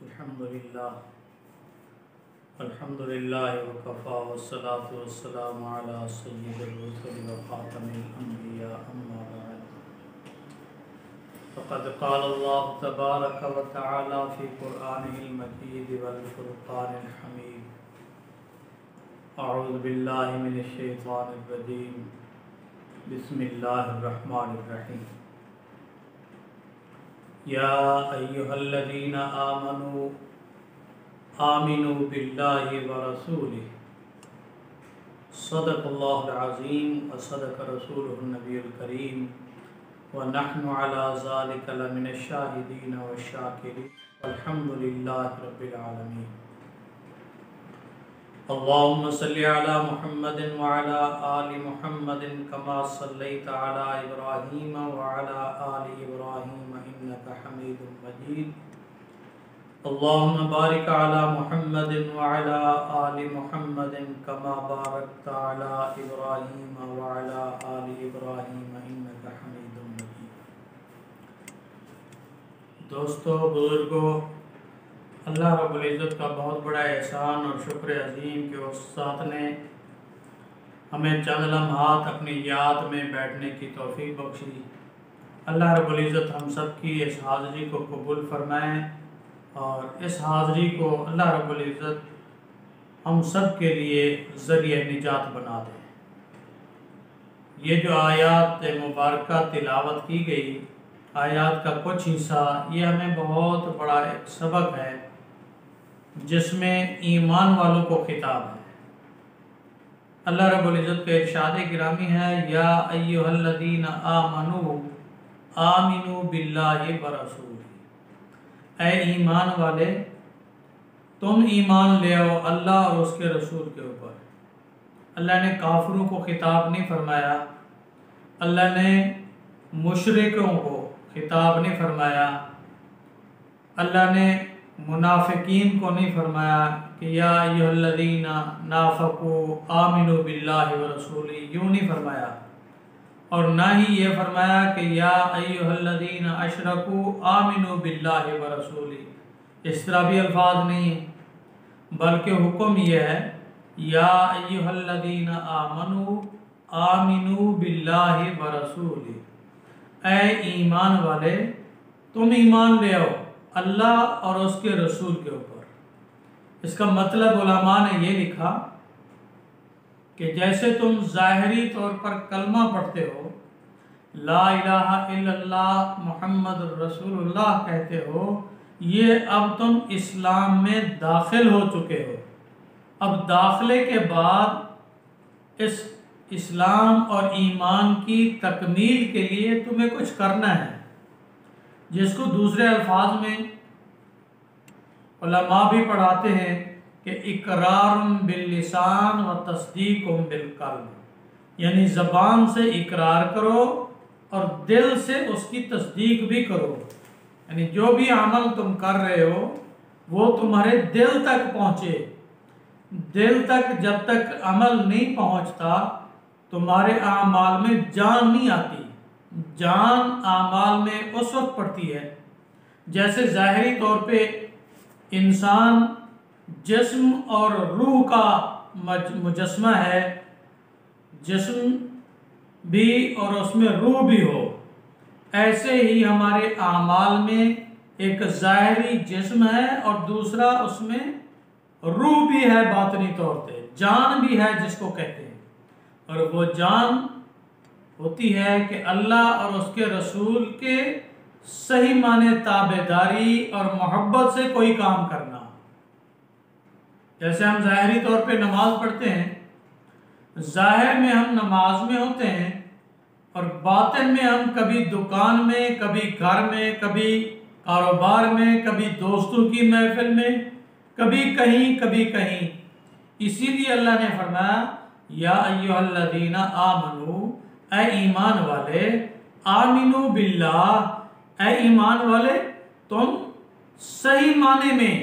الحمدللہ وکفا والصلاة والسلام علی سید الرسل وخاتم الانبیاء اما بعد فقد قال اللہ تبارک وتعالی فی قرآنہ المجید والفرقان الحمید اعوذ باللہ من الشیطان الرجیم بسم اللہ الرحمن الرحیم یا ایہا الذین آمنوا آمنوا باللہ ورسولہ صدق اللہ العظیم وصدق رسولہ النبی الکریم ونحن علی ذلک لمن الشاہدین والشاکرین والحمد للہ رب العالمین اللہم صلی علی محمد وعلی آل محمد کما صلیت علی ابراہیم وعلی آل ابراہیم انک حمید مجید اللہم بارک علی محمد وعلی آل محمد کما بارکت علی ابراہیم وعلی آل ابراہیم انک حمید مجید۔ دوستو، بزرگو، اللہ رب العزت کا بہت بڑا احسان اور شکر عظیم کہ اس ذات نے ہمیں چند لمحات اپنی یاد میں بیٹھنے کی توفیق بخشی۔ اللہ رب العزت ہم سب کی اس حاضری کو قبول فرمائیں اور اس حاضری کو اللہ رب العزت ہم سب کے لیے ذریعہ نجات بنا دیں۔ یہ جو آیات مبارکہ تلاوت کی گئی، آیات کا کچھ حصہ، یہ ہمیں بہت بڑا ایک سبق ہے جس میں ایمان والوں کو خطاب ہے۔ اللہ رب العزت کا ارشاد گرامی ہے، یا ایھا الذین آمنوا آمنوا باللہ ورسولہ، اے ایمان والے تم ایمان لے آؤ اللہ اور اس کے رسول کے اوپر۔ اللہ نے کافروں کو خطاب نہیں فرمایا، اللہ نے مشرکوں کو خطاب نہیں فرمایا، اللہ نے منافقین کو نہیں فرمایا کہ یا ایھا الذین نافقوا آمنوا باللہ ورسولہ، یوں نہیں فرمایا، اور نہ ہی یہ فرمایا کہ یا ایھا الذین اشرکوا آمنوا باللہ ورسولہ، اس طرح بھی الفاظ نہیں ہیں، بلکہ حکم یہ ہے یا ایھا الذین آمنوا آمنوا باللہ ورسولہ، اے ایمان والے تم ایمان لے آؤ اللہ اور اس کے رسول کے اوپر۔ اس کا مطلب علماء نے یہ لکھا کہ جیسے تم ظاہری طور پر کلمہ پڑھتے ہو، لا الہ الا اللہ محمد رسول اللہ کہتے ہو، یہ اب تم اسلام میں داخل ہو چکے ہو۔ اب داخلے کے بعد اس اسلام اور ایمان کی تکمیل کے لیے تمہیں کچھ کرنا ہے، جس کو دوسرے الفاظ میں علماء بھی پڑھاتے ہیں کہ اقرار باللسان و تصدیق بالقلب، یعنی زبان سے اقرار کرو اور دل سے اس کی تصدیق بھی کرو، یعنی جو بھی عمل تم کر رہے ہو وہ تمہارے دل تک پہنچے۔ دل تک جب تک عمل نہیں پہنچتا تمہارے اعمال میں جان نہیں آتی۔ جان اعمال میں اس وقت پڑتی ہے جیسے ظاہری طور پہ انسان جسم اور روح کا مجسمہ ہے، جسم بھی اور اس میں روح بھی ہو، ایسے ہی ہمارے اعمال میں ایک ظاہری جسم ہے اور دوسرا اس میں روح بھی ہے، باطنی طور پہ جان بھی ہے جس کو کہتے ہیں، اور وہ جان ہوتی ہے کہ اللہ اور اس کے رسول کے صحیح معنی تابعداری اور محبت سے کوئی کام کرنا۔ جیسے ہم ظاہری طور پہ نماز پڑھتے ہیں، ظاہر میں ہم نماز میں ہوتے ہیں اور باطن میں ہم کبھی دکان میں، کبھی گھر میں، کبھی کاروبار میں، کبھی دوستوں کی محفل میں، کبھی کہیں کبھی کہیں۔ اسی لیے اللہ نے فرمایا یا ایھا الذین آمنوا، اے ایمان والے، آمنوا باللہ، اے ایمان والے تم صحیح معنی میں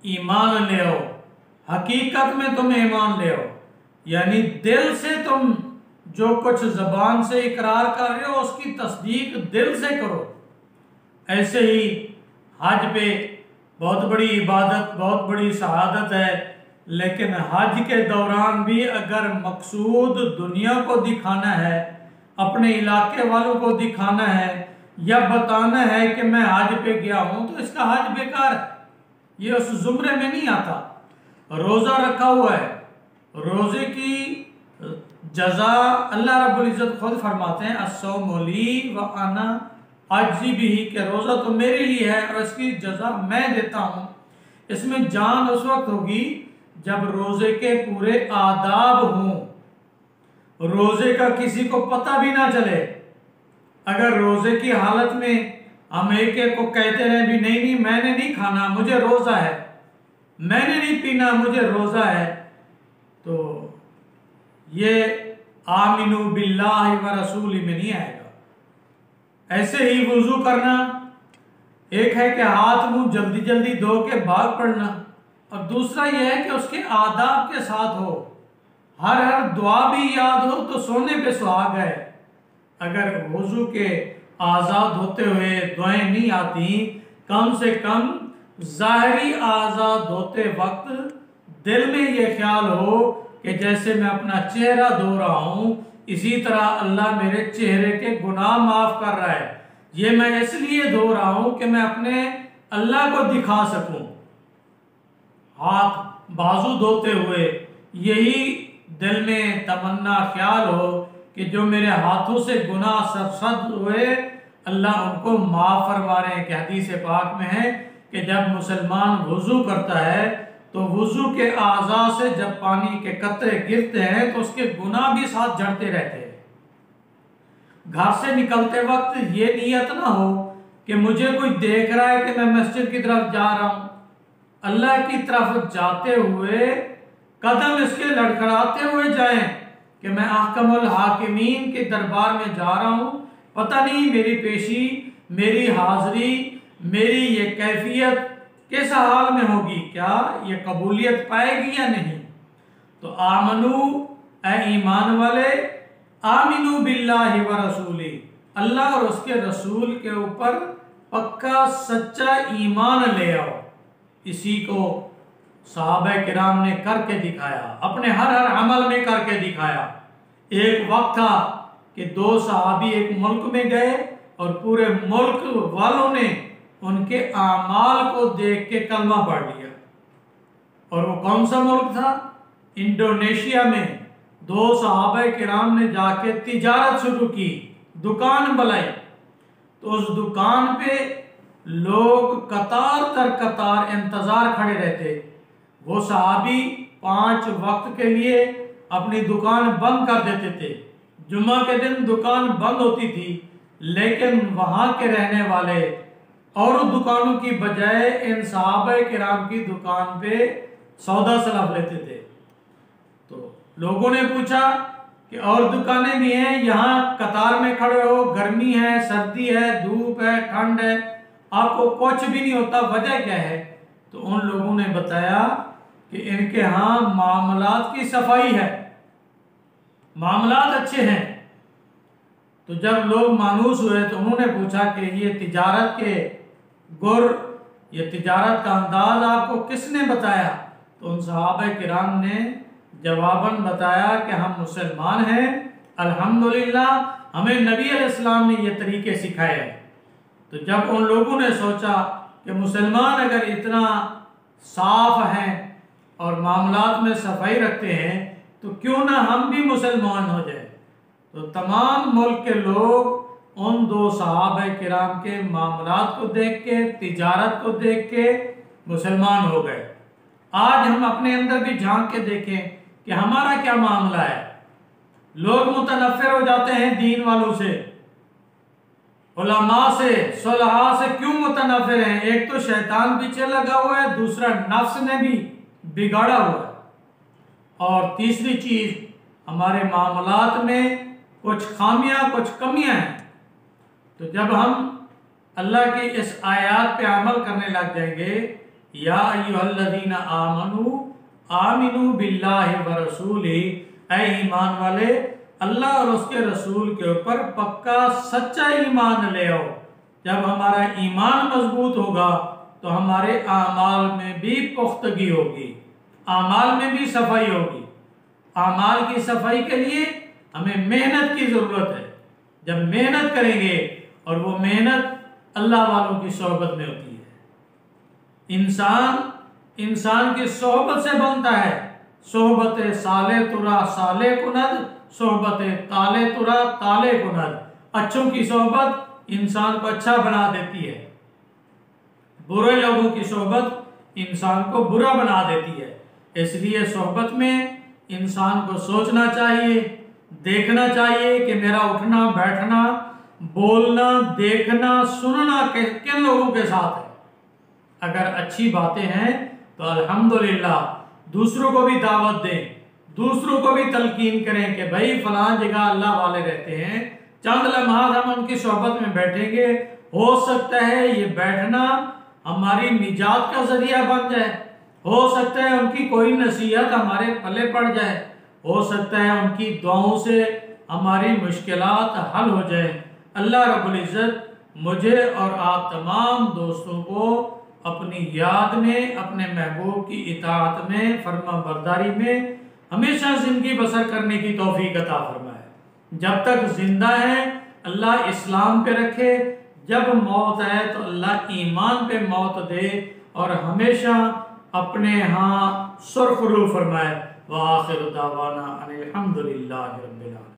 ایمان لے آؤ، حقیقت میں تم ایمان لے آؤ، یعنی دل سے تم جو کچھ زبان سے اقرار کر رہے ہو اس کی تصدیق دل سے کرو۔ ایسے ہی حج پہ بہت بڑی عبادت، بہت بڑی سعادت ہے، لیکن حج کے دوران بھی اگر مقصود دنیا کو دکھانا ہے، اپنے علاقے والوں کو دکھانا ہے یا بتانا ہے کہ میں حج پہ گیا ہوں، تو اس کا حج بیکار ہے، یہ اس زمرے میں نہیں آتا۔ روزہ رکھا ہوا ہے، روزے کی جزا اللہ رب العزت خود فرماتے ہیں الصوم لی وانا اجزی بہ، کہ روزہ تو میرے لیے ہے اور اس کی جزا میں دیتا ہوں۔ اس میں جان اس وقت ہوگی جب روزے کے پورے آداب ہوں، روزے کا کسی کو پتہ بھی نہ چلے۔ اگر روزے کی حالت میں ہم ایک ایک کو کہتے رہے بھی نہیں میں نے نہیں کھانا، مجھے روزہ ہے، میں نے نہیں پینا، مجھے روزہ ہے، تو یہ آمنو باللہ و رسول میں نہیں آئے گا۔ ایسے ہی وضو کرنا، ایک ہے کہ ہاتھ منہ جلدی جلدی دھو کے بھاگ پڑنا، اور دوسرا یہ ہے کہ اس کے آداب کے ساتھ ہو، ہر دعا بھی یاد ہو تو سونے پہ سہاگ ہے۔ اگر وضو کے آزاد ہوتے ہوئے دعائیں نہیں آتی، کم سے کم ظاہری آزاد ہوتے وقت دل میں یہ خیال ہو کہ جیسے میں اپنا چہرہ دھو رہا ہوں، اسی طرح اللہ میرے چہرے کے گناہ معاف کر رہا ہے، یہ میں اس لیے دھو رہا ہوں کہ میں اپنے اللہ کو دکھا سکوں۔ ہاتھ بازو دھوتے ہوئے یہی دل میں تمنا خیال ہو کہ جو میرے ہاتھوں سے گناہ سرزد ہوئے اللہ ان کو معاف فرما رہے ہیں، کہ حدیث پاک میں ہے کہ جب مسلمان وضو کرتا ہے تو وضو کے اعضاء سے جب پانی کے قطرے گرتے ہیں تو اس کے گناہ بھی ساتھ جھڑتے رہتے ہیں۔ گھر سے نکلتے وقت یہ نیت نہ ہو کہ مجھے کوئی دیکھ رہا ہے کہ میں مسجد کی طرف جا رہا ہوں، اللہ کی طرف جاتے ہوئے قدم اس کے لڑکھڑاتے ہوئے جائیں کہ میں احکم الحاکمین کے دربار میں جا رہا ہوں، پتہ نہیں میری پیشی، میری حاضری، میری یہ کیفیت کس حال میں ہوگی، کیا یہ قبولیت پائے گی یا نہیں۔ تو آمنو، اے ایمان والے، آمنو باللہ و رسولی، اللہ اور اس کے رسول کے اوپر پکا سچا ایمان لے آؤ۔ اسی کو صحابہ کرام نے کر کے دکھایا، اپنے ہر عمل میں کر کے دکھایا۔ ایک وقت تھا کہ دو صحابی ایک ملک میں گئے اور پورے ملک والوں نے ان کے اعمال کو دیکھ کے کلمہ پڑھ لیا، اور وہ کون سا ملک تھا؟ انڈونیشیا میں۔ دو صحابہ کرام نے جا کے تجارت شروع کی، دکان بلائی، تو اس دکان پہ لوگ قطار در قطار انتظار کھڑے رہتے۔ وہ صحابی 5 وقت کے لیے اپنی دکان بند کر دیتے تھے، جمعہ کے دن دکان بند ہوتی تھی، لیکن وہاں کے رہنے والے اور دکانوں کی بجائے ان صحابہ کرام کی دکان پہ سودا سلف لیتے تھے۔ تو لوگوں نے پوچھا کہ اور دکانیں بھی ہیں، یہاں قطار میں کھڑے ہو، گرمی ہے، سردی ہے، دھوپ ہے، ٹھنڈ ہے، آپ کو کچھ بھی نہیں ہوتا، وجہ کیا ہے؟ تو ان لوگوں نے بتایا کہ ان کے ہاں معاملات کی صفائی ہے، معاملات اچھے ہیں۔ تو جب لوگ مانوس ہوئے تو انہوں نے پوچھا کہ یہ تجارت کے گر، یہ تجارت کا انداز آپ کو کس نے بتایا؟ تو ان صحابہ کرام نے جواباً بتایا کہ ہم مسلمان ہیں، الحمدللہ ہمیں نبی علیہ السلام نے یہ طریقے سکھائے ہیں۔ تو جب ان لوگوں نے سوچا کہ مسلمان اگر اتنا صاف ہیں اور معاملات میں صفائی رکھتے ہیں تو کیوں نہ ہم بھی مسلمان ہو جائیں، تو تمام ملک کے لوگ ان دو صحابہ کرام کے معاملات کو دیکھ کے، تجارت کو دیکھ کے مسلمان ہو گئے۔ آج ہم اپنے اندر بھی جھانک کے دیکھیں کہ ہمارا کیا معاملہ ہے۔ لوگ متنفر ہو جاتے ہیں دین والوں سے، علماء سے، صلحاء سے کیوں متنفر ہیں؟ ایک تو شیطان پیچھے لگا ہوا ہے، دوسرا نفس نے بھی بگاڑا ہوا ہے، اور تیسری چیز ہمارے معاملات میں کچھ خامیاں، کچھ کمیاں ہیں۔ تو جب ہم اللہ کی اس آیات پہ عمل کرنے لگ جائیں گے، یا ایھا الذین آمنوا آمنوا باللہ ورسولہ، اے ایمان والے اللہ اور اس کے رسول کے اوپر پکا سچا ایمان لے آؤ۔ جب ہمارا ایمان مضبوط ہوگا تو ہمارے اعمال میں بھی پختگی ہوگی، اعمال میں بھی صفائی ہوگی۔ اعمال کی صفائی کے لیے ہمیں محنت کی ضرورت ہے۔ جب محنت کریں گے، اور وہ محنت اللہ والوں کی صحبت میں ہوتی ہے۔ انسان کی صحبت سے بنتا ہے۔ صحبت صالح ترا صالح کند، صحبت طالح ترا طالح کند۔ اچھوں کی صحبت انسان کو اچھا بنا دیتی ہے، برے لوگوں کی صحبت انسان کو برا بنا دیتی ہے۔ اس لیے صحبت میں انسان کو سوچنا چاہیے، دیکھنا چاہیے کہ میرا اٹھنا بیٹھنا، بولنا، دیکھنا، سننا کن لوگوں کے ساتھ ہے۔ اگر اچھی باتیں ہیں تو الحمدللہ دوسروں کو بھی دعوت دیں، دوسروں کو بھی تلقین کریں کہ بھائی فلاں جگہ اللہ والے رہتے ہیں، چند لمحات ہم ان کی صحبت میں بیٹھیں گے، ہو سکتا ہے یہ بیٹھنا ہماری نجات کا ذریعہ بن جائے، ہو سکتا ہے ان کی کوئی نصیحت ہمارے پلے پڑ جائے، ہو سکتا ہے ان کی دعاؤں سے ہماری مشکلات حل ہو جائیں۔ اللہ رب العزت مجھے اور آپ تمام دوستوں کو اپنی یاد میں، اپنے محبوب کی اطاعت میں، فرما برداری میں ہمیشہ زندگی بسر کرنے کی توفیق عطا فرمائے۔ جب تک زندہ ہیں اللہ اسلام پہ رکھے، جب موت ہے تو اللہ ایمان پہ موت دے، اور ہمیشہ اپنے ہاں سرخرو فرمائے۔ وآخر دعوانا ان الحمدللہ رب العالمین۔